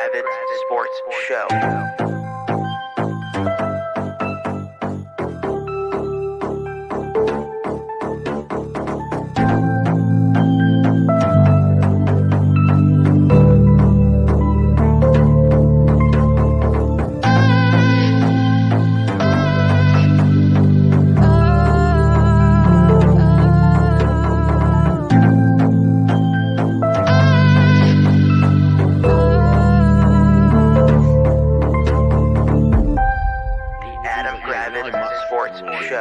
Gravitz Sports Show.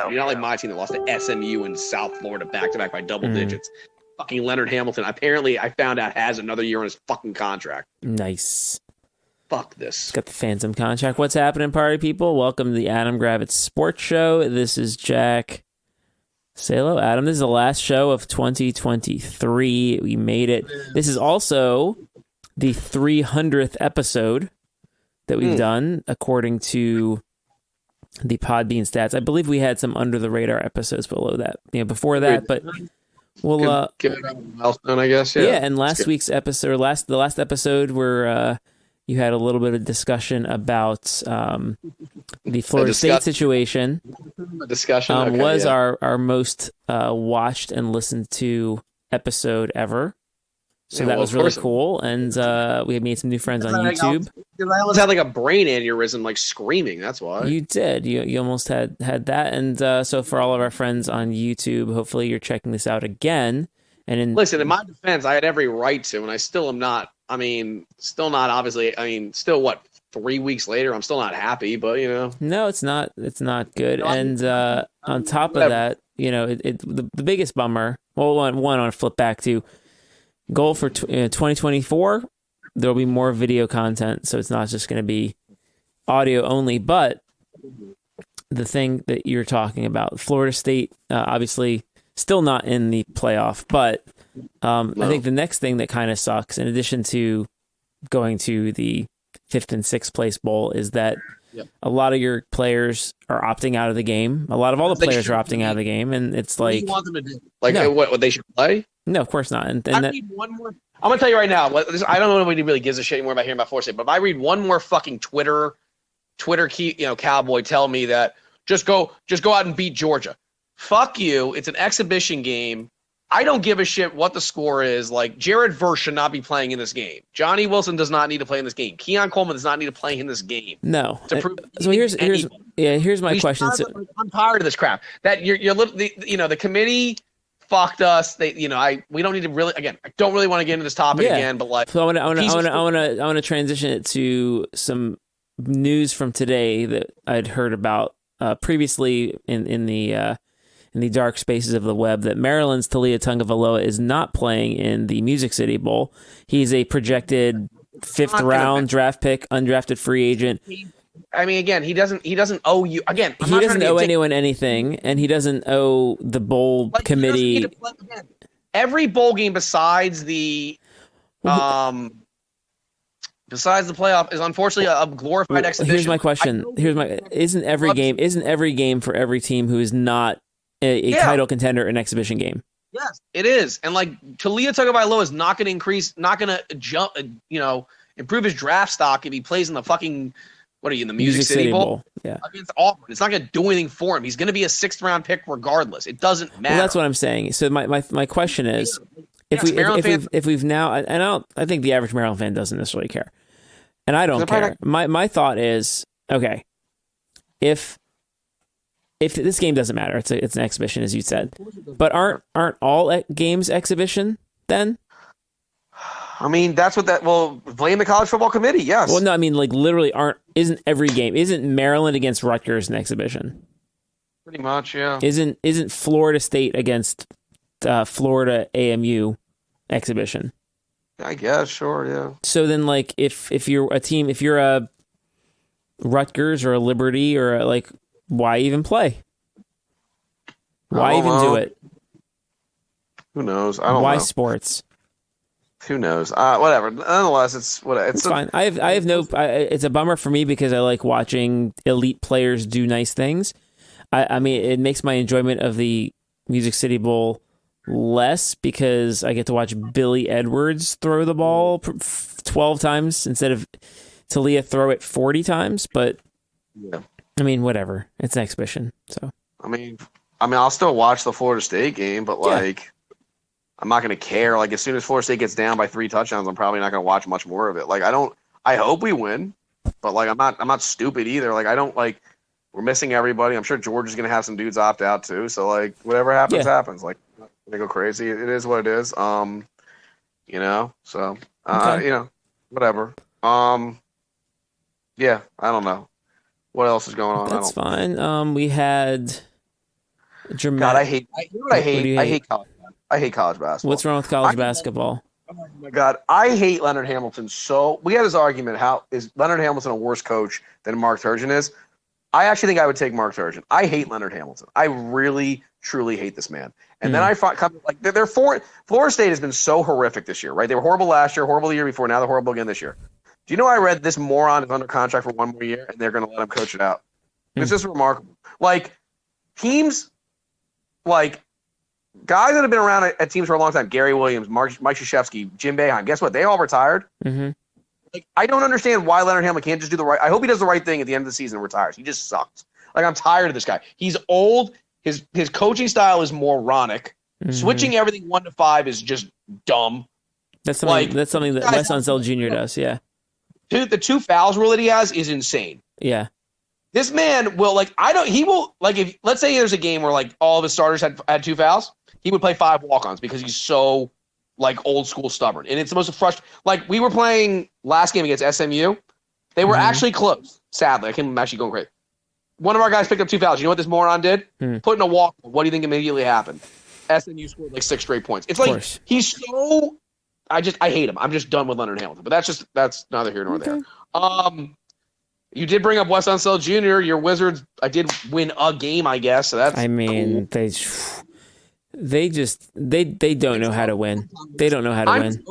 You're not like my team that lost to SMU in South Florida back-to-back by double digits. Fucking Leonard Hamilton, apparently, I found out, has another year on his fucking contract. Nice. Fuck this. Got the Phantom contract. What's happening, party people? Welcome to the Adam Gravitz Sports Show. This is Jack. Say hello, Adam. This is the last show of 2023. We made it. This is also the 300th episode that we've done, according to the Podbean stats. I believe we had some under the radar episodes below that, before that, but we'll give it a milestone, I guess. Yeah, and last week's episode, the last episode where you had a little bit of discussion about the Florida State situation. Discussion was our most watched and listened to episode ever. So that was really cool, and we had made some new friends on YouTube. I almost had like a brain aneurysm, like screaming. That's why. You did. You almost had that, and so for all of our friends on YouTube, hopefully you're checking this out again. And listen, in my defense, I had every right to, and I still am not. I mean, still not. Obviously, I mean, still what? 3 weeks later, I'm still not happy, but No, it's not. It's not good. And on top of that, the biggest bummer. Well, one I want to flip back to. Goal for 2024, there'll be more video content, so it's not just going to be audio only. But the thing that you're talking about, Florida State, obviously still not in the playoff, but I think the next thing that kind of sucks, in addition to going to the 5th and 6th place bowl, is that a lot of your players are opting out of the game. A lot of all the players are opting out of the game, and it's like... What do you want them to do? Like, no. What they should play? No, of course not. And I need one more. I'm gonna tell you right now. I don't know if anybody really gives a shit anymore about hearing about Florida State, but if I read one more fucking Twitter cowboy tell me that just go out and beat Georgia. Fuck you. It's an exhibition game. I don't give a shit what the score is. Like, Jared Verse should not be playing in this game. Johnny Wilson does not need to play in this game. Keon Coleman does not need to play in this game. No. To prove so here's my question. I'm tired of this crap. That the committee fucked us. We don't need to really. Again, I don't really want to get into this topic again. But like, so I want to transition it to some news from today that I'd heard about previously in the dark spaces of the web, that Maryland's Talia Tagovailoa is not playing in the Music City Bowl. He's a projected 5th round draft pick, undrafted free agent. I mean, again, he doesn't owe you. Again, he doesn't owe anyone anything, and he doesn't owe the bowl committee. Every bowl game besides the playoff is unfortunately a glorified exhibition. Here's my question. Isn't every game for every team who is not a title contender an exhibition game? Yes, it is. And like, Talia Tagovailoa is not going to jump, improve his draft stock if he plays in the fucking. What are you in the Music City Bowl? Yeah, against Auburn. It's not going to do anything for him. He's going to be a 6th round pick regardless. It doesn't matter. Well, that's what I'm saying. So my question is, if we've now, and I think the average Maryland fan doesn't necessarily care, and I don't care. My thought is, okay, if this game doesn't matter, it's an exhibition, as you said, but aren't all games exhibition then? I mean, that's what blame the college football committee. Yes. Well, no, I mean, like, literally isn't Maryland against Rutgers an exhibition? Pretty much, yeah. Isn't Florida State against Florida AMU exhibition? I guess, sure, yeah. So then, like, if you're a team, if you're a Rutgers or a Liberty or why even play? Why even do it? Who knows? I don't know. Why sports? Who knows? Whatever. Nonetheless, it's fine. I have no. It's a bummer for me because I like watching elite players do nice things. I mean, it makes my enjoyment of the Music City Bowl less because I get to watch Billy Edwards throw the ball 12 times instead of Talia throw it 40 times. But Yeah. I mean, whatever. It's an exhibition. So I mean, I'll still watch the Florida State game, but like, I'm not going to care. Like, as soon as Florida State gets down by 3 touchdowns, I'm probably not going to watch much more of it. Like, I hope we win, but like, I'm not stupid either. Like, I don't like, we're missing everybody. I'm sure Georgia's going to have some dudes opt out too. So like, whatever happens, happens. Like, I'm not going to go crazy. It is what it is. You know, so, Okay. you know, whatever. Yeah, I don't know. What else is going on? That's fine. We had God, I hate. You know what I hate? do you I hate? hate college. I hate college basketball. What's wrong with college basketball? Oh my God, I hate Leonard Hamilton. So we had this argument: how is Leonard Hamilton a worse coach than Mark Turgeon is? I actually think I would take Mark Turgeon. I hate Leonard Hamilton. I really, truly hate this man. And then I find like Florida State has been so horrific this year, right? They were horrible last year, horrible the year before. Now they're horrible again this year. Do you know I read this moron is under contract for 1 more year, and they're going to let him coach it out? It's just remarkable. Like teams, like guys that have been around at teams for a long time, Gary Williams, Mike Krzyzewski, Jim Boeheim, guess what? They all retired. Mm-hmm. Like, I don't understand why Leonard Hamilton can't just do the right. I hope he does the right thing at the end of the season and retires. He just sucks. Like, I'm tired of this guy. He's old. His coaching style is moronic. Mm-hmm. Switching everything 1 to 5 is just dumb. That's something that Wes Unseld Jr. does. Yeah. Dude, the 2 fouls rule that he has is insane. Yeah. This man will if let's say there's a game where like all of his starters had 2 fouls, he would play 5 walk-ons because he's so like old school stubborn. And it's the most frustrating. Like we were playing last game against SMU. They were actually close. Sadly, I'm actually going crazy. One of our guys picked up 2 fouls. You know what this moron did? Put in a walk. What do you think immediately happened? SMU scored like 6 straight points. It's like he's so. I hate him. I'm just done with Leonard Hamilton. But that's neither here nor there. You did bring up Wes Unseld Jr. Your Wizards. I did win a game, I guess. So that's. I mean, cool. they don't know how to win. They don't know how to win.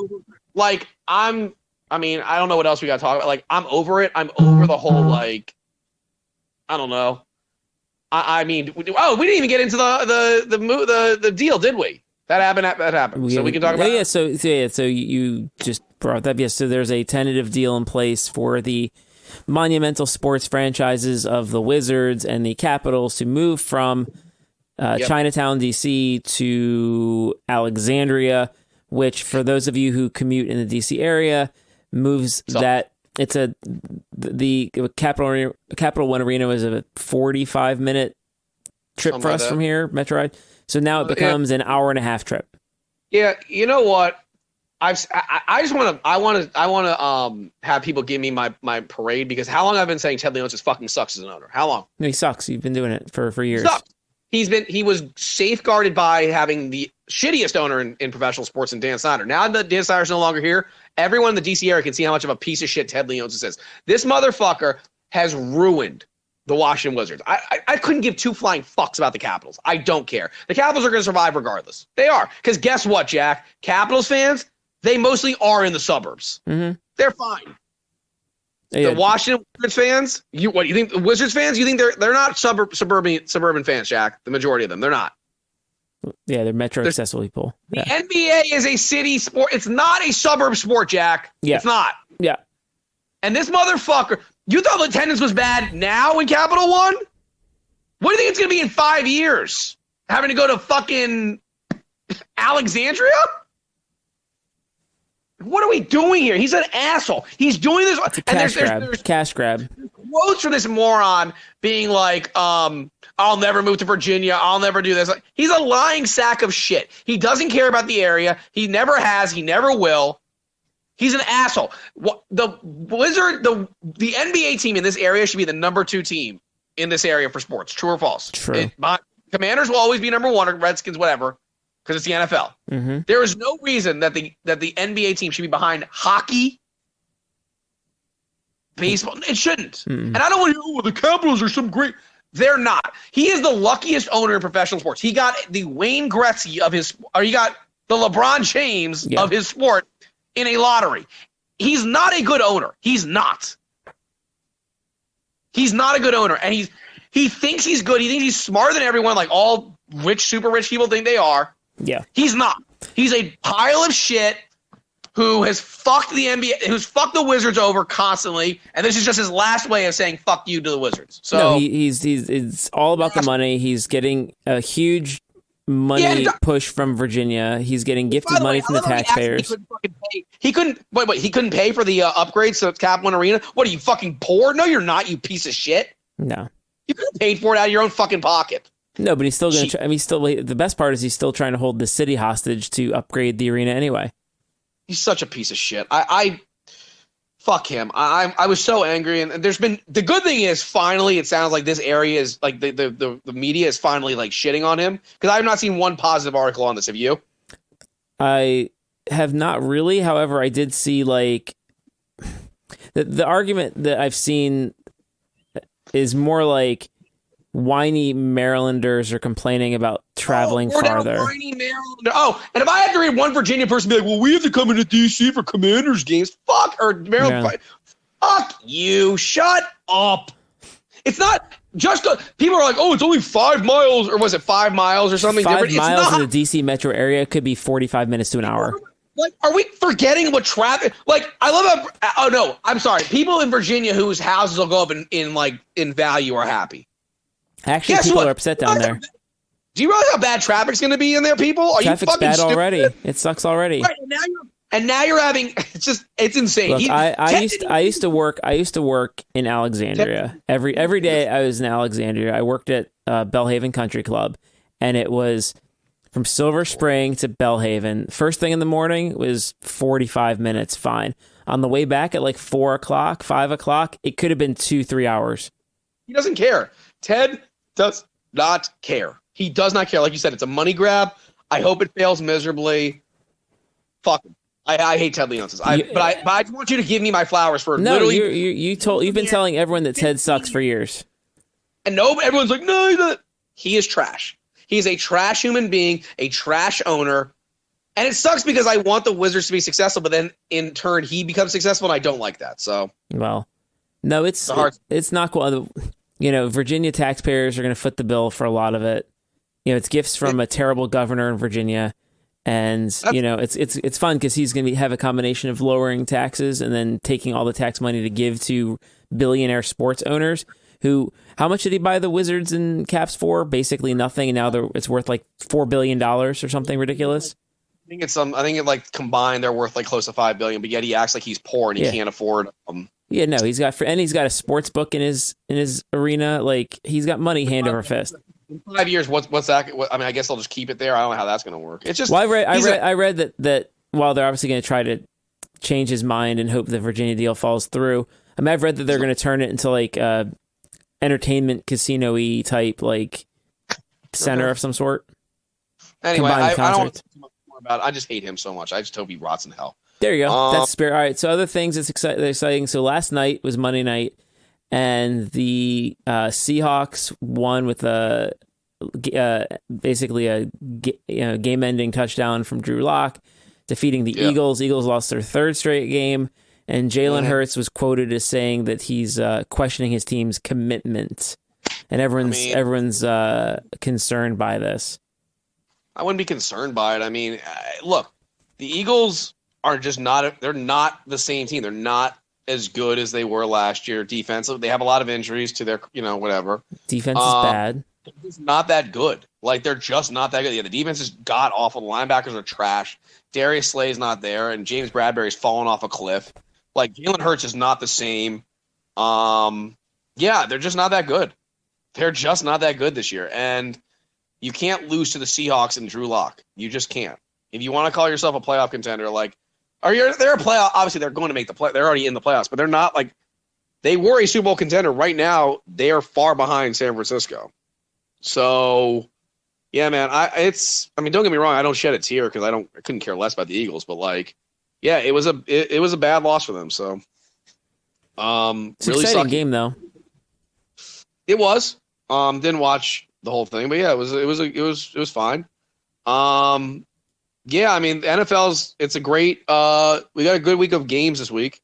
I don't know what else we got to talk about. Like, I'm over it. I'm over the whole like. I don't know. I mean, we didn't even get into the deal, did we? That happened. So we can talk about. Yeah. So you just brought that up. Yes. So there's a tentative deal in place for the monumental sports franchises of the Wizards and the Capitals to move from Chinatown, DC, to Alexandria, which for those of you who commute in the DC area, moves that. It's the Capital One Arena was a 45-minute trip for us from here, Metro Ride. So now it becomes an hour and a half trip. Yeah, you know what? I want to have people give me my parade because how long I've been saying Ted Leonsis fucking sucks as an owner? How long? No, he sucks. You've been doing it for years. He sucks. He was safeguarded by having the shittiest owner in professional sports in Dan Snyder. Now that Dan Snyder's no longer here, everyone in the DC area can see how much of a piece of shit Ted Leonsis is. This motherfucker has ruined the Washington Wizards. I couldn't give 2 flying fucks about the Capitals. I don't care. The Capitals are going to survive regardless. They are. Because guess what, Jack? Capitals fans, they mostly are in the suburbs. Mm-hmm. They're fine. The Washington Wizards fans, you think the Wizards fans? You think they're not suburban fans, Jack? The majority of them, they're not. Yeah, they're metro accessible people. The NBA is a city sport. It's not a suburb sport, Jack. Yeah. It's not. Yeah. And this motherfucker, you thought the attendance was bad now in Capital One? What do you think it's going to be in 5 years? Having to go to fucking Alexandria? What are we doing here? He's an asshole. He's doing this. It's a cash grab. Quotes from this moron being like, I'll never move to Virginia. I'll never do this. He's a lying sack of shit. He doesn't care about the area. He never has. He never will. He's an asshole. The NBA team in this area should be the number 2 team in this area for sports. True or false? True. Commanders will always be number 1, or Redskins, whatever, because it's the NFL. Mm-hmm. There is no reason that the NBA team should be behind hockey, baseball. It shouldn't. Mm-hmm. And I don't want to hear, the Capitals are some great. They're not. He is the luckiest owner in professional sports. He got the Wayne Gretzky of his, or he got the LeBron James of his sport in a lottery. He's not a good owner. He's not. He's not a good owner. And he thinks he's good. He thinks he's smarter than everyone, like all rich, super rich people think they are. Yeah. He's not. He's a pile of shit who has fucked the NBA, who's fucked the Wizards over constantly, and this is just his last way of saying "fuck you" to the Wizards. So no, he's it's all about the money. He's getting a huge money push from Virginia. He's getting gifted money from the taxpayers. He couldn't pay for the upgrades to Cap One Arena. What are you, fucking poor? No, you're not, you piece of shit. No, you could have paid for it out of your own fucking pocket. No, but he's still going to try. I mean, the best part is he's still trying to hold the city hostage to upgrade the arena anyway. He's such a piece of shit. I fuck him. I was so angry, and there's been, the good thing is finally it sounds like this area is like the media is finally like shitting on him, because I have not seen one positive article on this. Have you? I have not really. However, I did see like the argument that I've seen is more like whiny Marylanders are complaining about traveling farther. Whiny Marylander. Oh, and if I had to read one Virginia person be like, well, we have to come into D.C. for Commanders games. Fuck, or Maryland. Fuck you. Shut up. It's not just, people are like, oh, it's only 5 miles, or was it 5 miles or something 5 different? miles in the D.C. metro area could be 45 minutes to an hour. Like, are we forgetting what traffic? Like, I love how, oh no, I'm sorry. People in Virginia whose houses will go up in value are happy. Actually, Guess people what? are upset down there. Do you realize how bad traffic's going to be in there, people? Are Traffic's you fucking bad stupid? already. It sucks already. Right, and now you're having, it's insane. Look, I used to work in Alexandria. Every day I was in Alexandria. I worked at Belhaven Country Club, and it was from Silver Spring to Belhaven. First thing in the morning was 45 minutes, fine. On the way back at like 4 o'clock, 5 o'clock, it could have been 2-3 hours. He doesn't care. Ted does not care. He does not care. Like you said, it's a money grab. I hope it fails miserably. Fuck him. I hate Ted Leonsis. But I just want you to give me my flowers for literally. You've been telling everyone that Ted sucks for years. And everyone's like, no, he is trash. He is a trash human being, a trash owner. And it sucks because I want the Wizards to be successful, but then in turn he becomes successful, and I don't like that. So, well, no, it's not cool. You know, Virginia taxpayers are going to foot the bill for a lot of it. You know, it's gifts from a terrible governor in Virginia, and you know, it's fun because he's going to have a combination of lowering taxes and then taking all the tax money to give to billionaire sports owners. Who? How much did he buy the Wizards and Caps for? Basically nothing, and now it's worth like $4 billion or something ridiculous. I think it like combined they're worth like close to $5 billion, but yet he acts like he's poor and he can't afford. Yeah, no, he's got a sports book in his arena. Like, he's got money hand over fist. In 5 years, what's that? I mean, I guess they'll just keep it there. I don't know how that's going to work. It's just. Well, I read that while they're obviously going to try to change his mind and hope the Virginia deal falls through. I mean, I've read that they're going to turn it into like entertainment casino-y type like center of some sort. Anyway, I don't want to talk too much more about it. I just hate him so much. I just hope he rots in hell. There you go. That's spirit. All right. So other things that's exciting. So last night was Monday night, and the Seahawks won with basically a game-ending touchdown from Drew Lock, defeating the Eagles. Eagles lost their 3rd straight game, and Jalen Hurts was quoted as saying that he's questioning his team's commitment, and everyone's concerned by this. I wouldn't be concerned by it. I mean, look, the Eagles are just they're not the same team. They're not as good as they were last year defensively. They have a lot of injuries to their, whatever. Defense is bad. It's not that good. Like, they're just not that good. Yeah, the defense is god awful. The linebackers are trash. Darius Slay's not there, and James Bradbury's fallen off a cliff. Like, Jalen Hurts is not the same. They're just not that good. They're just not that good this year. And you can't lose to the Seahawks and Drew Lock. You just can't. If you want to call yourself a playoff contender, like, they're a playoff. Obviously, they're going to make the play. They're already in the playoffs, but they're not like they were a Super Bowl contender. Right now, they are far behind San Francisco. So, yeah, man. Don't get me wrong. I don't shed a tear because I couldn't care less about the Eagles. But like, yeah, it was a bad loss for them. So, it's an really exciting game though. It was. Didn't watch the whole thing, but yeah, it was fine. Yeah, I mean, the it's a great, we got a good week of games this week.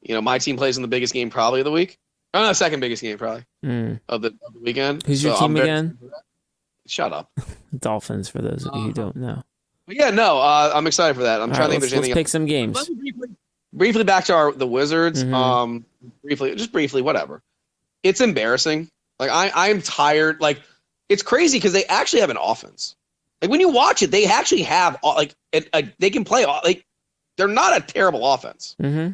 My team plays in the biggest game probably of the week. Oh, no, second biggest game probably of the weekend. Who's your team again? Shut up. Dolphins, for those of you who don't know. But yeah, no, I'm excited for that. I'm trying to think if there's let's anything pick some games. Briefly back to the Wizards. Mhm. Briefly, whatever. It's embarrassing. Like I'm tired. Like it's crazy because they actually have an offense. Like when you watch it, they actually have they can play. Like they're not a terrible offense. Mm-hmm.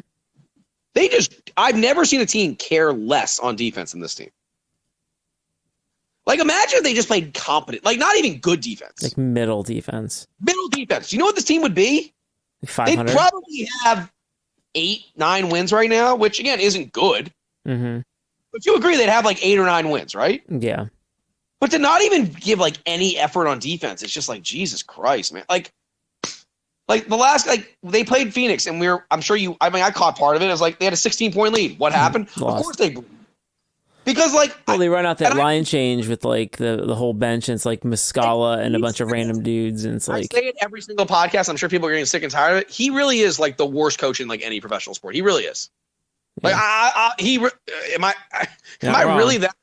I've never seen a team care less on defense than this team. Like imagine if they just played competent, like not even good defense, Like middle defense. middle defense. You know what this team would be? 500. They probably have 8-9 wins right now, which again isn't good. Mm-hmm. But you agree they'd have like 8 or 9 wins, right? Yeah. But to not even give like any effort on defense, it's just like Jesus Christ, man. Like the last they played Phoenix and I'm sure I caught part of it. It was like they had a 16-point lead. What happened? Lost. Of course they blew. Because they run out that line change with like the whole bench and it's like Muscala and a bunch of random dudes and it's like I say it every single podcast. I'm sure people are getting sick and tired of it. He really is like the worst coach in like any professional sport. He really is. Like am I really that?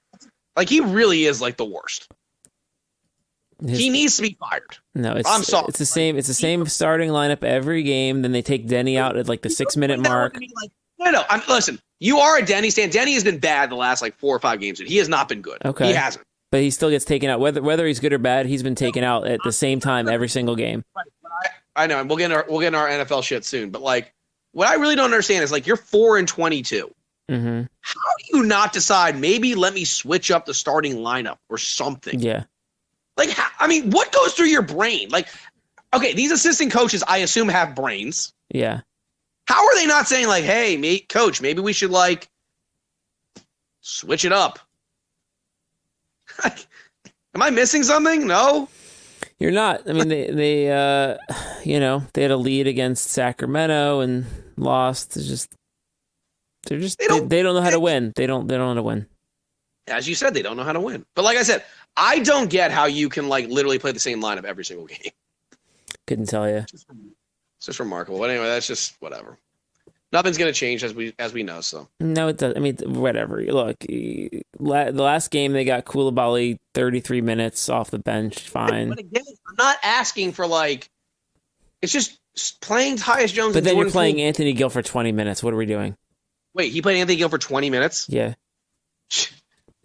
Like he really is like the worst. He needs to be fired. No, I'm sorry. It's the same. It's the same starting lineup every game. Then they take Denny out at like the 6-minute mark. No. Listen, you are a Denny stan. Denny has been bad the last like 4 or 5 games. He has not been good. Okay, he hasn't. But he still gets taken out. Whether he's good or bad, he's been taken out at the same time every single game. I know, and we'll get in our NFL shit soon. But like, what I really don't understand is like you're 4-22. Mm-hmm. How do you not decide? Maybe let me switch up the starting lineup or something. Yeah. Like, what goes through your brain? Like, okay, these assistant coaches, I assume, have brains. Yeah. How are they not saying like, hey, coach, maybe we should like switch it up? Am I missing something? No. You're not. I mean, they had a lead against Sacramento and lost. They don't know how to win. They don't know how to win. As you said, they don't know how to win. But like I said, I don't get how you can like literally play the same lineup every single game. Couldn't tell you. It's just remarkable. But anyway, that's just whatever. Nothing's going to change as we know. So no, it does. I mean, whatever. Look, the last game they got Koulibaly 33 minutes off the bench. Fine. But again, I'm not asking for like. It's just playing Tyus Jones. But then Jordan you're playing Poole. Anthony Gill for 20 minutes. What are we doing? Wait, he played Anthony Gill for 20 minutes? Yeah.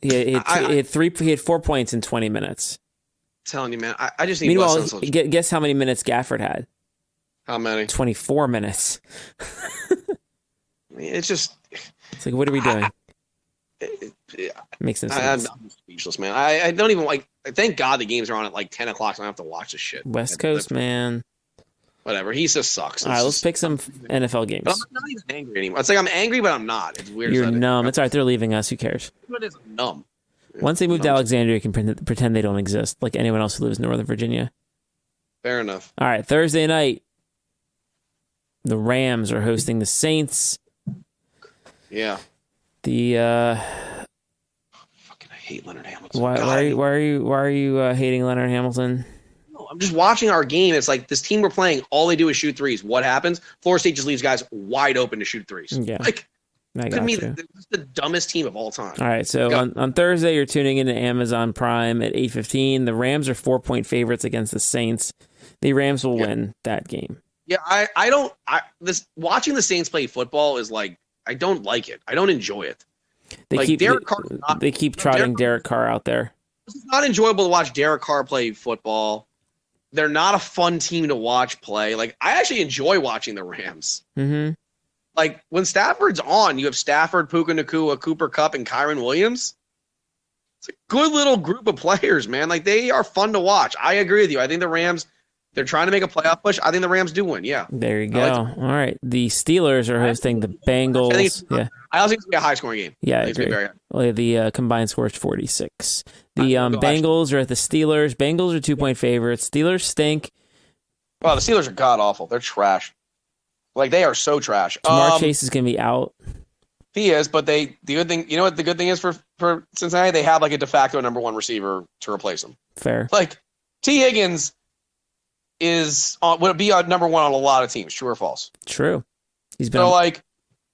He had 4 points in 20 minutes. I'm telling you, man, I just need. Meanwhile, guess how many minutes Gafford had? How many? 24 minutes. It's just. It's like, what are we doing? Makes no sense. I'm speechless, man. I don't even like. Thank God the games are on at like 10 o'clock, so I don't have to watch this shit. West Coast, man. Whatever. He just sucks. All right, let's pick some NFL games. But I'm not even angry anymore. It's like I'm angry, but I'm not. It's weird. You're numb. It's all right. They're leaving us. Who cares? It is numb. Once they move to Alexandria, you can pretend they don't exist, like anyone else who lives in Northern Virginia. Fair enough. All right, Thursday night, the Rams are hosting the Saints. Yeah. Fucking, I hate Leonard Hamilton. Why are you hating Leonard Hamilton? No, I'm just watching our game. It's like this team we're playing, all they do is shoot threes. What happens? Florida State just leaves guys wide open to shoot threes. Yeah. Like, to me, it's the dumbest team of all time. All right, so on Thursday, you're tuning into Amazon Prime at 8:15. The Rams are 4-point favorites against the Saints. The Rams will win that game. Yeah, watching the Saints play football is like, I don't like it. I don't enjoy it. They keep trotting Derek Carr out there. It's not enjoyable to watch Derek Carr play football. They're not a fun team to watch play. Like, I actually enjoy watching the Rams. Mm-hmm. Like, when Stafford's on, you have Stafford, Puka Nacua, Cooper Kupp, and Kyron Williams. It's a good little group of players, man. Like, they are fun to watch. I agree with you. I think the Rams, they're trying to make a playoff push. I think the Rams do win, yeah. There you go. All right. The Steelers are hosting the Bengals. I also think it's going to be a high-scoring game. Yeah, I agree. Well, the combined score is 46. The Bengals are at the Steelers. Bengals are 2-point favorites. Steelers stink. Well, the Steelers are god-awful. They're trash. Like, they are so trash. Jamar Chase is going to be out. He is, but the good thing, you know what the good thing is for Cincinnati? They have like a de facto number one receiver to replace him. Fair. Like, T. Higgins would be number one on a lot of teams. True or false? True. He's been. So, like,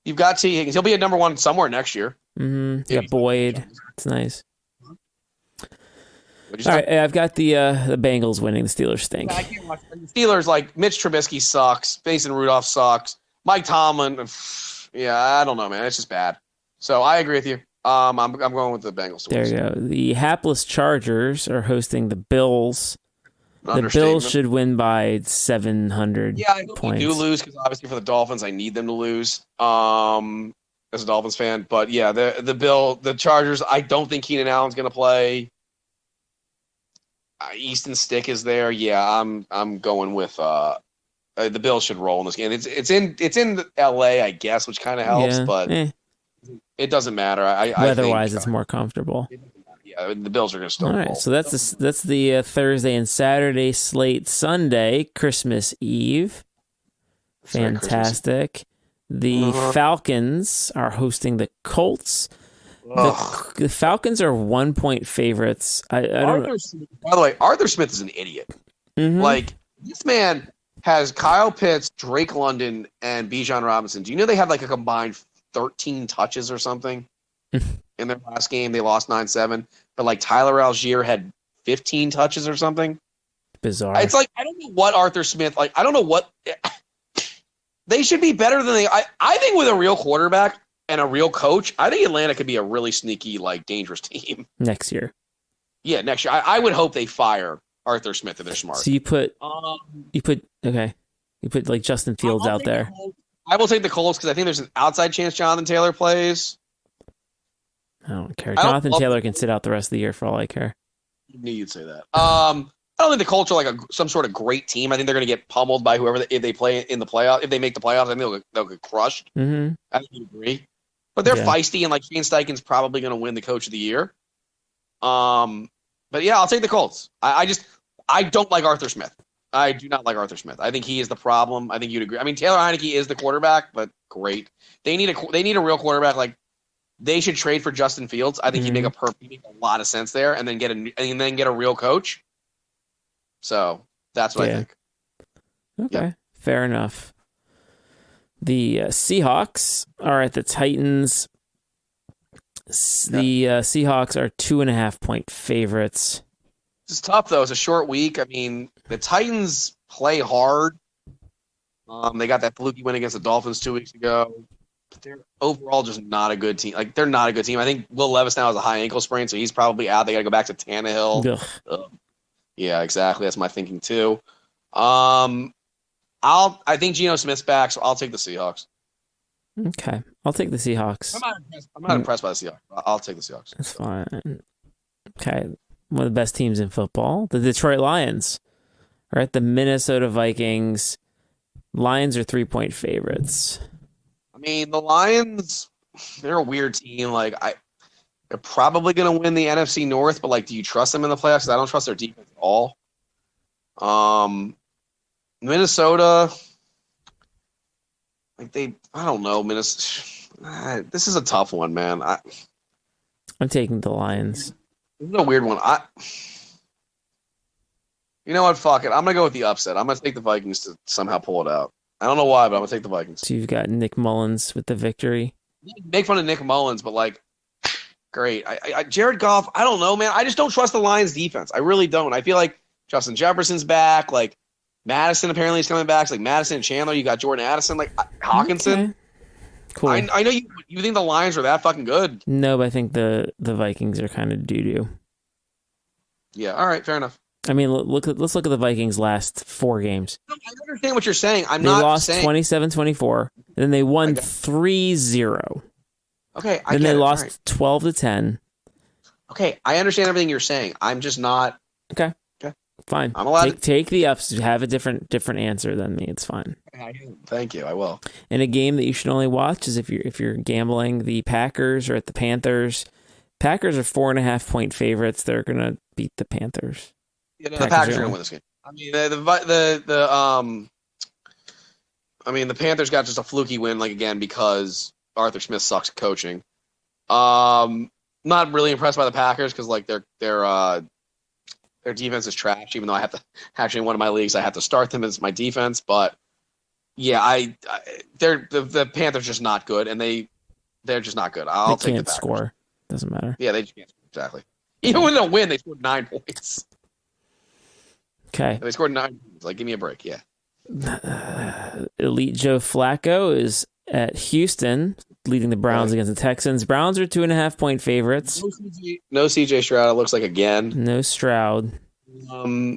you've got T. Higgins. He'll be at number one somewhere next year. Mm-hmm. Yeah, Boyd. It's nice. What'd you All say? right, I've got the Bengals winning. The Steelers stink. Yeah, I can't watch the Steelers. Like Mitch Trubisky sucks. Mason Rudolph sucks. Mike Tomlin. Yeah, I don't know, man. It's just bad. So I agree with you. I'm going with the Bengals. There you go. The hapless Chargers are hosting the Bills. The Bills should win by 700 Yeah, I hope points. they do lose because obviously for the Dolphins, I need them to lose. As a Dolphins fan, but yeah, the Chargers. I don't think Keenan Allen's going to play. Easton Stick is there. Yeah, I'm going with the Bills should roll in this game. It's in L.A. I guess, which kind of helps, but it doesn't matter. Weather-wise, it's more comfortable. Yeah, the Bills are going to still roll. All right, so that's the Thursday and Saturday slate. Sunday, Christmas Eve. Fantastic. The Falcons are hosting the Colts. The Falcons are 1-point favorites. I don't know. By the way, Arthur Smith is an idiot. Mm-hmm. Like, this man has Kyle Pitts, Drake London, and Bijan Robinson. Do you know they had like a combined 13 touches or something in their last game? They lost 9-7. But like Tyler Algier had 15 touches or something. Bizarre. It's like, I don't know what Arthur Smith, like, I don't know what. They should be better than I think with a real quarterback and a real coach, I think Atlanta could be a really sneaky, like, dangerous team. Next year. Yeah, next year. I would hope they fire Arthur Smith if they're smart. So you put like Justin Fields out there. I will take the Colts because I think there's an outside chance Jonathan Taylor plays. I don't care. Jonathan Taylor can sit out the rest of the year for all I care. I knew you'd say that. I don't think the Colts are like some sort of great team. I think they're going to get pummeled by whoever if they play in the playoff. If they make the playoffs, I think they'll get crushed. Mm-hmm. I think you agree. But they're feisty, and like Shane Steichen's probably going to win the Coach of the Year. But yeah, I'll take the Colts. I don't like Arthur Smith. I do not like Arthur Smith. I think he is the problem. I think you'd agree. I mean, Taylor Heineke is the quarterback, but great. They need a real quarterback. Like, they should trade for Justin Fields. I think he'd make a lot of sense there, and then get a real coach. So that's what I think. Okay, fair enough. The Seahawks are at the Titans. The Seahawks are 2.5-point favorites. This is tough, though. It's a short week. I mean, the Titans play hard. They got that fluky win against the Dolphins 2 weeks ago. But they're overall just not a good team. Like, they're not a good team. I think Will Levis now has a high ankle sprain, so he's probably out. They got to go back to Tannehill. Yeah, exactly. That's my thinking too. I think Geno Smith's back, so I'll take the Seahawks. Okay, I'll take the Seahawks. I'm not impressed by the Seahawks. I'll take the Seahawks. That's fine. Okay, one of the best teams in football, the Detroit Lions, are at the Minnesota Vikings. Lions are 3-point favorites. I mean, the Lions, they're a weird team. Like, they're probably going to win the NFC North, but like, do you trust them in the playoffs? 'Cause I don't trust their defense at all. Minnesota, like I don't know, Minnesota. This is a tough one, man. I'm taking the Lions. This is a weird one. You know what? Fuck it. I'm gonna go with the upset. I'm gonna take the Vikings to somehow pull it out. I don't know why, but I'm gonna take the Vikings. So you've got Nick Mullins with the victory. Make fun of Nick Mullins, but like, great. Jared Goff. I don't know, man. I just don't trust the Lions' defense. I really don't. I feel like Justin Jefferson's back. Like, Madison apparently is coming back. It's like Madison and Chandler. You got Jordan Addison. Like Hawkinson. Okay. Cool. I know you think the Lions are that fucking good. No, but I think the Vikings are kind of doo-doo. Yeah. All right. Fair enough. I mean, let's look at the Vikings' last 4 games. I understand what you're saying. They lost 27-24, and then they won 3-0. Okay. Then they lost 12-10. Okay, I understand everything you're saying. I'm just not. Okay. Fine. I'm allowed take the ups. Have a different answer than me. It's fine. Thank you. I will. And a game that you should only watch is if you're gambling. The Packers are at the Panthers. Packers are 4.5-point favorites. They're gonna beat the Panthers. Yeah, the Packers are gonna win this game. I mean, the Panthers got just a fluky win, like again because Arthur Smith sucks at coaching. Not really impressed by the Packers because like their defense is trash. Even though I have to actually in one of my leagues I have to start them as my defense, but yeah, the Panthers just not good, and they're just not good. I'll take the Packers. Score. Doesn't matter. Yeah, they just can't score exactly. Even when they win, they scored 9 points. Okay. They scored 9 points. Like, give me a break. Yeah. Elite Joe Flacco is at Houston, leading the Browns against the Texans. Browns are 2.5-point favorites. No CJ Stroud, it looks like, again. No Stroud.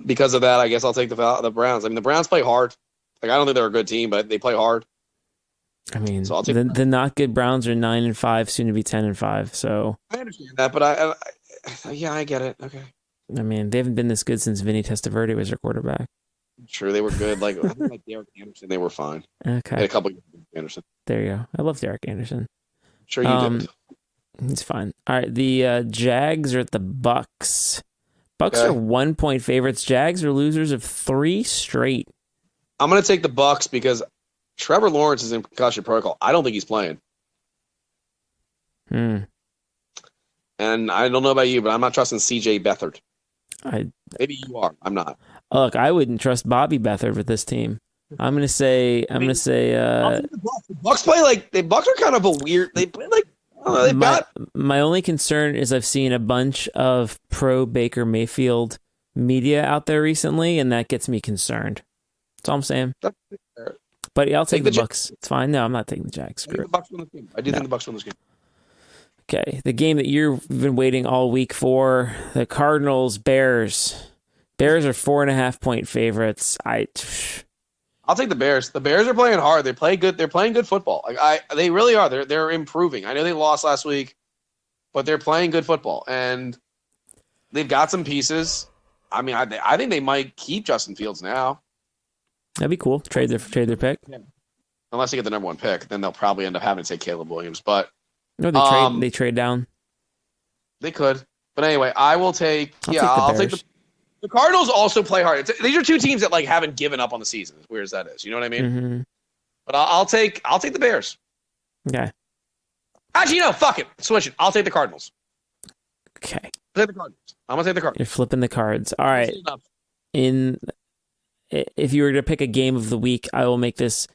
Because of that, I guess I'll take the Browns. I mean, the Browns play hard. Like, I don't think they're a good team, but they play hard. I mean, so the not good Browns are 9-5, soon to be 10-5. So I understand that, but I I get it. Okay. I mean, they haven't been this good since Vinny Testaverde was their quarterback. True, they were good. Like Derek Anderson, they were fine. Okay. Had a couple of Anderson. There you go. I love Derek Anderson. Sure you did. He's fine. All right, the Jags are at the Bucks. Bucks are 1-point favorites. Jags are losers of 3 straight. I'm going to take the Bucks because Trevor Lawrence is in concussion protocol. I don't think he's playing. And I don't know about you, but I'm not trusting C.J. Beathard. Maybe you are. I'm not. Look, I wouldn't trust Bobby Beathard with this team. I'm gonna say. The Bucks play like the Bucks are kind of a weird. They play like my only concern is I've seen a bunch of pro Baker Mayfield media out there recently, and that gets me concerned. That's all I'm saying. But I'll take the Bucks. It's fine. No, I'm not taking the Jags. I think the Bucks win this game. Okay, the game that you've been waiting all week for, the Cardinals Bears. Bears are 4.5-point favorites. I'll take the Bears. The Bears are playing hard. They play good. They're playing good football. They really are. They're improving. I know they lost last week, but they're playing good football, and they've got some pieces. I mean, I think they might keep Justin Fields now. That'd be cool. Trade their pick. Yeah. Unless they get the number 1 pick, then they'll probably end up having to take Caleb Williams. But no, they trade down. They could, but anyway, I will take. I'll take the Cardinals. Also play hard. These are 2 teams that like haven't given up on the season. As weird as that is, you know what I mean? Mm-hmm. But I'll take the Bears. Okay. Actually, no, fuck it. Switch it. I'll take the Cardinals. Okay. Take the Cardinals. I'm gonna take the Cardinals. You're flipping the cards. All right. If you were to pick a game of the week, I will make this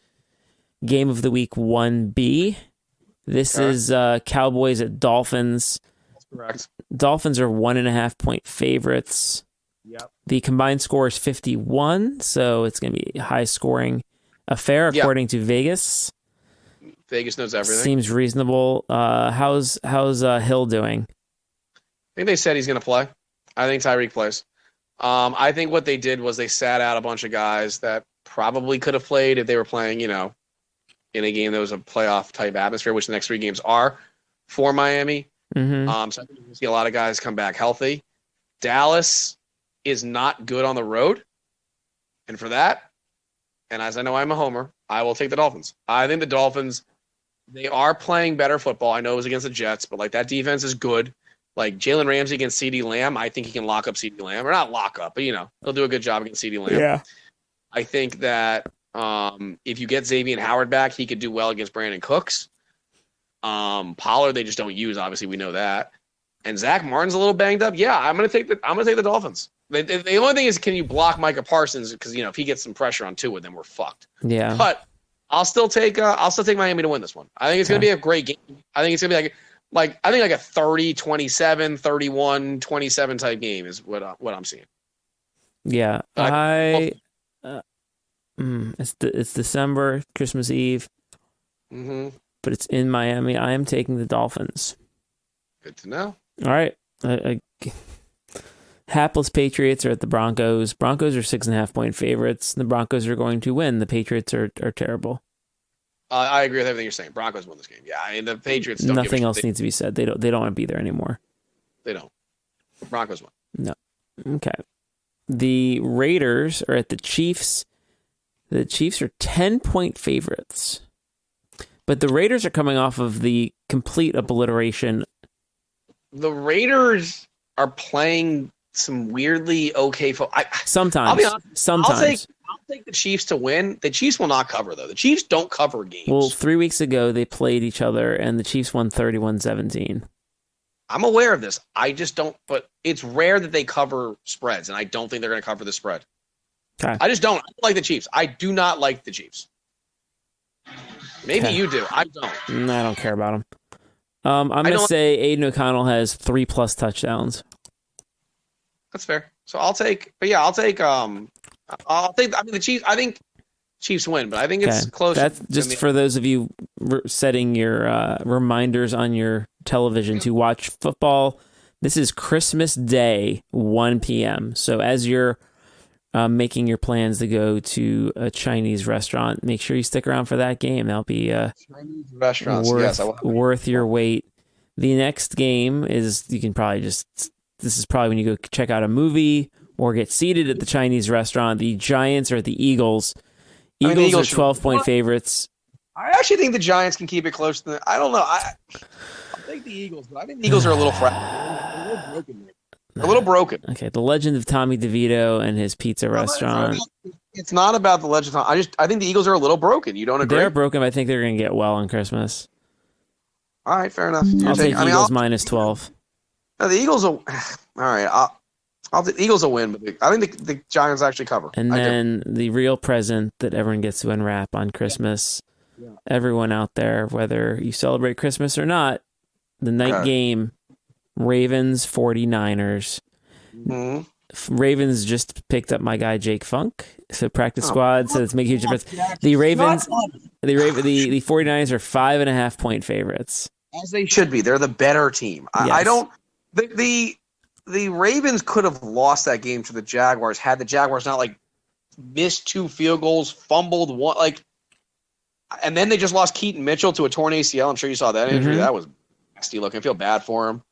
game of the week 1B. This is Cowboys at Dolphins. That's correct. Dolphins are 1.5-point favorites. Yep. The combined score is 51, so it's going to be a high-scoring affair according to Vegas. Vegas knows everything. Seems reasonable. How's Hill doing? I think they said he's going to play. I think Tyreek plays. I think what they did was they sat out a bunch of guys that probably could have played if they were playing, in a game that was a playoff type atmosphere, which the next 3 games are for Miami. Mm-hmm. So I think we'll see a lot of guys come back healthy. Dallas is not good on the road. And for that, and as I know I'm a homer, I will take the Dolphins. I think the Dolphins, they are playing better football. I know it was against the Jets, but like that defense is good. Like Jalen Ramsey against CeeDee Lamb, I think he can lock up CeeDee Lamb. Or not lock up, but he'll do a good job against CeeDee Lamb. Yeah. I think that if you get Xavier Howard back, he could do well against Brandon Cooks. Pollard, they just don't use. Obviously, we know that. And Zach Martin's a little banged up. Yeah, I'm gonna take the Dolphins. The only thing is, can you block Micah Parsons? Because if he gets some pressure on Tua, then we're fucked. Yeah. But I'll still take Miami to win this one. I think it's gonna be a great game. I think it's gonna be like a 30-27, 31-27 type game is what I'm seeing. Yeah, it's December, Christmas Eve, but it's in Miami. I am taking the Dolphins. Good to know. All right, hapless Patriots are at the Broncos. Broncos are 6.5-point favorites. The Broncos are going to win. The Patriots are terrible. I agree with everything you're saying. Broncos won this game. Yeah, I mean the Patriots. Nothing else needs to be said. They don't want to be there anymore. They don't. Broncos won. No. Okay. The Raiders are at the Chiefs. The Chiefs are 10-point favorites, but the Raiders are coming off of the complete obliteration. The Raiders are playing some weirdly okay football. Sometimes. I'll be honest. Sometimes. I'll take the Chiefs to win. The Chiefs will not cover, though. The Chiefs don't cover games. Well, 3 weeks ago, they played each other, and the Chiefs won 31-17. I'm aware of this. I just don't, but it's rare that they cover spreads, and I don't think they're going to cover the spread. Okay. I just don't. I don't like the Chiefs. I do not like the Chiefs. Maybe you do. I don't. I don't care about them. I'm going to say Aiden O'Connell has 3+ touchdowns. That's fair. So I'll take. But yeah, I'll take. I mean, the Chiefs. I think Chiefs win, but I think it's close. That's just for those of you setting your reminders on your television to watch football. This is Christmas Day, 1 p.m. So as you're making your plans to go to a Chinese restaurant, make sure you stick around for that game. That'll be Chinese restaurants. worth your wait. The next game is, you can probably this is probably when you go check out a movie or get seated at the Chinese restaurant. The Giants or the Eagles. Eagles are 12-point favorites. I actually think the Giants can keep it close to I don't know. I'll take the Eagles, but I think the Eagles are a little broken. A little broken. Okay, the legend of Tommy DeVito and his pizza restaurant. It's not about the legend. I think the Eagles are a little broken. You don't agree? They're broken, but I think they're going to get well on Christmas. All right, fair enough. I'll take Eagles minus 12. No, the Eagles will. All right, the Eagles will win, but I think the Giants actually cover. And then the real present that everyone gets to unwrap on Christmas. Yeah. Everyone out there, whether you celebrate Christmas or not, the night game, Ravens 49ers. Mm-hmm. Ravens just picked up my guy Jake Funk, so practice squad, so it's making a huge difference. The Ravens, the 49ers are 5.5 point favorites, as they should be. They're the better team. Yes. I don't. The Ravens could have lost that game to the Jaguars had the Jaguars not missed 2 field goals, fumbled one, and then they just lost Keaton Mitchell to a torn ACL. I'm sure you saw that injury. Mm-hmm. That was nasty looking. I feel bad for him.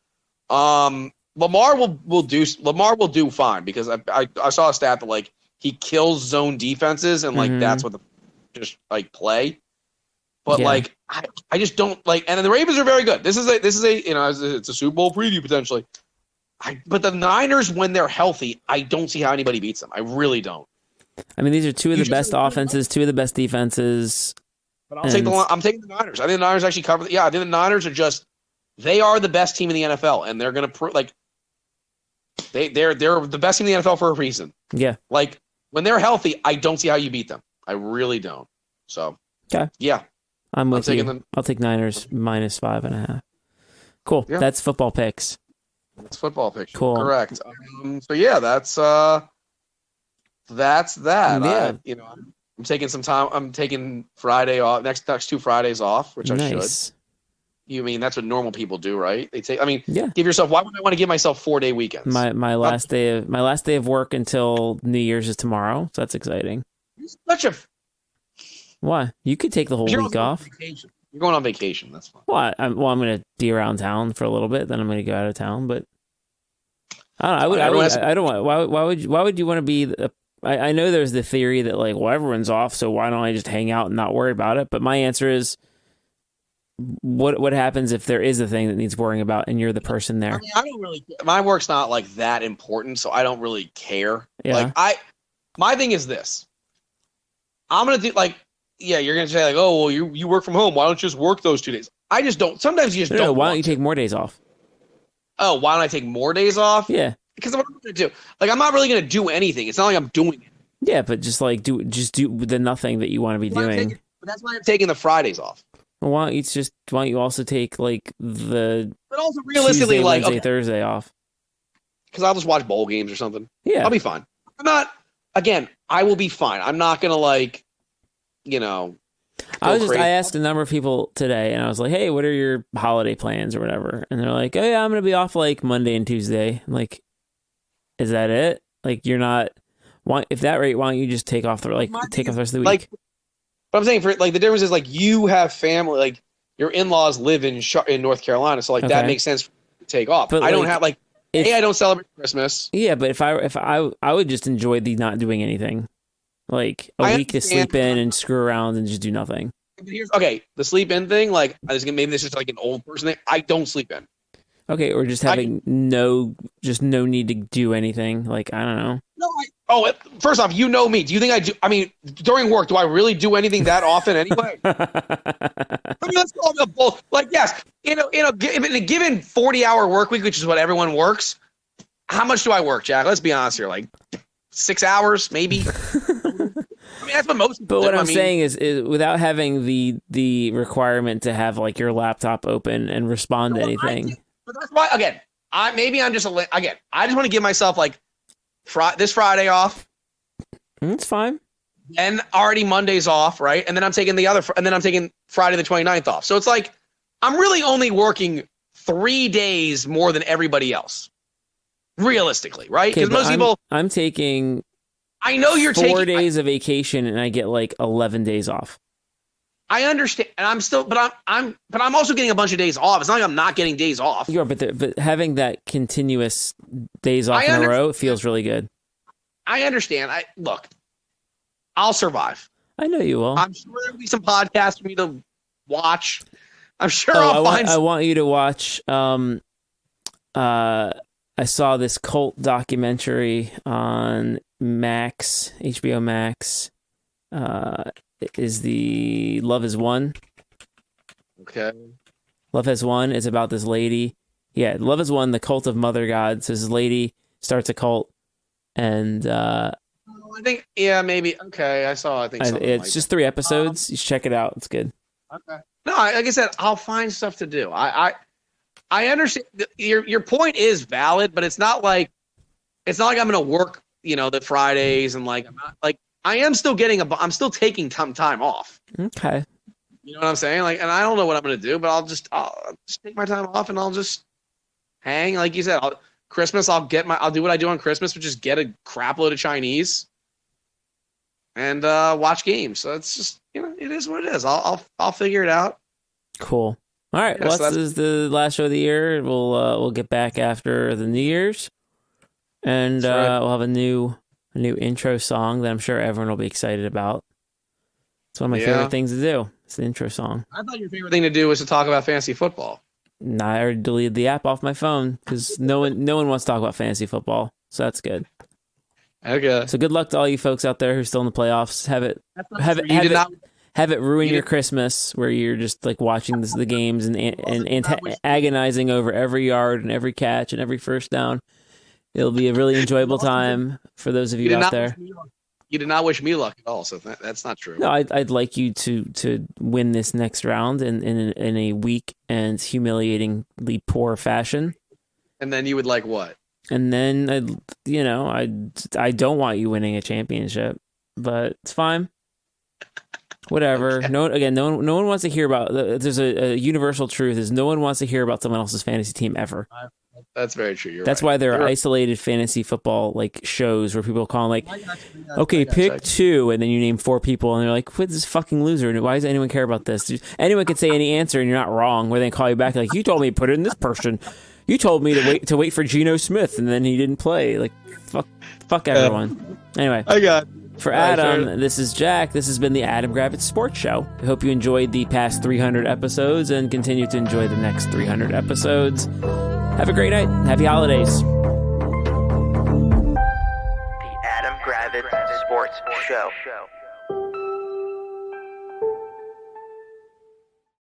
Lamar will do fine because I saw a stat that he kills zone defenses and that's what play. But I just don't and then the Ravens are very good. This is a it's a Super Bowl preview potentially. But the Niners, when they're healthy, I don't see how anybody beats them. I really don't. I mean, these are 2 of the best offenses, 2 of the best defenses. But I'm taking the Niners. I think the Niners actually cover. I think the Niners are they are the best team in the NFL, and they're going to prove they're the best team in the NFL for a reason. Yeah. When they're healthy, I don't see how you beat them. I really don't. So yeah, I'm with you. I'll take Niners minus 5.5. Cool. Yeah. That's football picks. It's football picks. Cool. Correct. So yeah, that's that. Yeah. I'm taking some time. I'm taking Friday off. Next 2 Fridays off, which I should. You mean that's what normal people do, right? They take. Give yourself. Why would I want to give myself 4-day weekends? My last day of work until New Year's is tomorrow, so that's exciting. Such a. Why? You could take the whole week off. You're going on vacation. That's fine. Well, I'm going to be around town for a little bit. Then I'm going to go out of town. But I don't know. I don't want. Why would you want to be? I know there's the theory that everyone's off, so why don't I just hang out and not worry about it? But my answer is, what happens if there is a thing that needs worrying about and you're the person there? I don't really. My work's not that important, so I don't really care. Yeah. My thing is this. I'm gonna do you're gonna say oh well you work from home. Why don't you just work those 2 days? I just don't. Sometimes you just don't. Why don't you take more days off? Oh, why don't I take more days off? Yeah. Because what I'm going to do, I'm not really going to do anything. It's not like I'm doing it. Yeah, but just do the nothing that you want to be doing. But that's why I'm taking the Fridays off. Well, why don't you also take the but also realistically Tuesday, Wednesday, Thursday off? Because I'll just watch bowl games or something. Yeah, I'll be fine. I will be fine. I'm not going to I asked a number of people today, and I was like, "Hey, what are your holiday plans or whatever?" And they're like, "Oh yeah, I'm going to be off Monday and Tuesday." I'm like, is that it? You're not. If that rate, why don't you just take off the rest of the week? But I'm saying the difference is you have family, your in-laws live in North Carolina, so that makes sense to take off. But I don't have I don't celebrate Christmas. Yeah, but if I would just enjoy the not doing anything, a week to sleep in and screw around and just do nothing. The sleep in thing, maybe this is an old person thing. I don't sleep in. Okay, or just having no need to do anything. I don't know. No, first off, you know me. Do you think I do? I mean, during work, do I really do anything that often anyway? Let's call it a bull. Yes, in a given 40-hour work week, which is what everyone works. How much do I work, Jack? Let's be honest here. 6 hours, maybe. That's what most people do. But what I'm saying is without having the requirement to have your laptop open and respond to anything. But that's why, again, I just want to give myself this Friday off. It's fine. And already Monday's off, right? And then I'm taking Friday the 29th off. So it's like I'm really only working 3 days more than everybody else, realistically, right? Because most people, I'm taking. I know you're 4 days of vacation, and I get like 11 days off. I understand, and I'm also getting a bunch of days off. It's not like I'm not getting days off. Yeah, but having that continuous days off in a row feels really good. I understand. Look. I'll survive. I know you will. I'm sure there'll be some podcasts for me to watch. I'm sure I'll find. I want you to watch. I saw this cult documentary on Max, HBO Max. It is the Love Is One. Okay. Love Has Won is about this lady. Yeah, Love Is One, the cult of Mother God. So this lady starts a cult, and I think, yeah, maybe. Okay, I think something it's just 3 episodes. You should check it out. It's good. Okay. No, like I said, I'll find stuff to do. I understand your point is valid, but it's not like I'm going to work, the Fridays and like I'm not like I am still I'm still taking time off. Okay. You know what I'm saying? Like, and I don't know what I'm going to do, but I'll just take my time off and I'll just hang. Like you said, Christmas, I'll do what I do on Christmas, which is get a crap load of Chinese and watch games. So it's just, it is what it is. I'll figure it out. Cool. All right. Well, this is the last show of the year. We'll get back after the New Year's, and we'll have a new intro song that I'm sure everyone will be excited about. It's one of my favorite things to do. It's the intro song. I thought your favorite thing to do was to talk about fantasy football. No, I already deleted the app off my phone because no one wants to talk about fantasy football. So that's good. Okay. So good luck to all you folks out there who are still in the playoffs. Have it ruin your Christmas where you're just like watching the games and agonizing over every yard and every catch and every first down. It'll be a really enjoyable time for those of you out there. You did not wish me luck at all, so that's not true. No, I'd like you to win this next round in a weak and humiliatingly poor fashion. And then you would like what? And then I don't want you winning a championship, but it's fine. Whatever. Okay. No one wants to hear about. There's a universal truth is no one wants to hear about someone else's fantasy team ever. That's very true. That's why there are isolated fantasy football like shows where people call them like, okay, pick 2, and then you name 4 people, and they're like, "What this fucking loser? Why does anyone care about this?" Anyone could say any answer, and you're not wrong. Where they call you back like, "You told me to put it in this person. You told me to wait for Geno Smith, and then he didn't play." Like, fuck everyone. Anyway, I got. For Adam, this is Jack. This has been the Adam Gravitz Sports Show. I hope you enjoyed the past 300 episodes and continue to enjoy the next 300 episodes. Have a great night. Happy holidays. The Adam Gravitz Sports Show.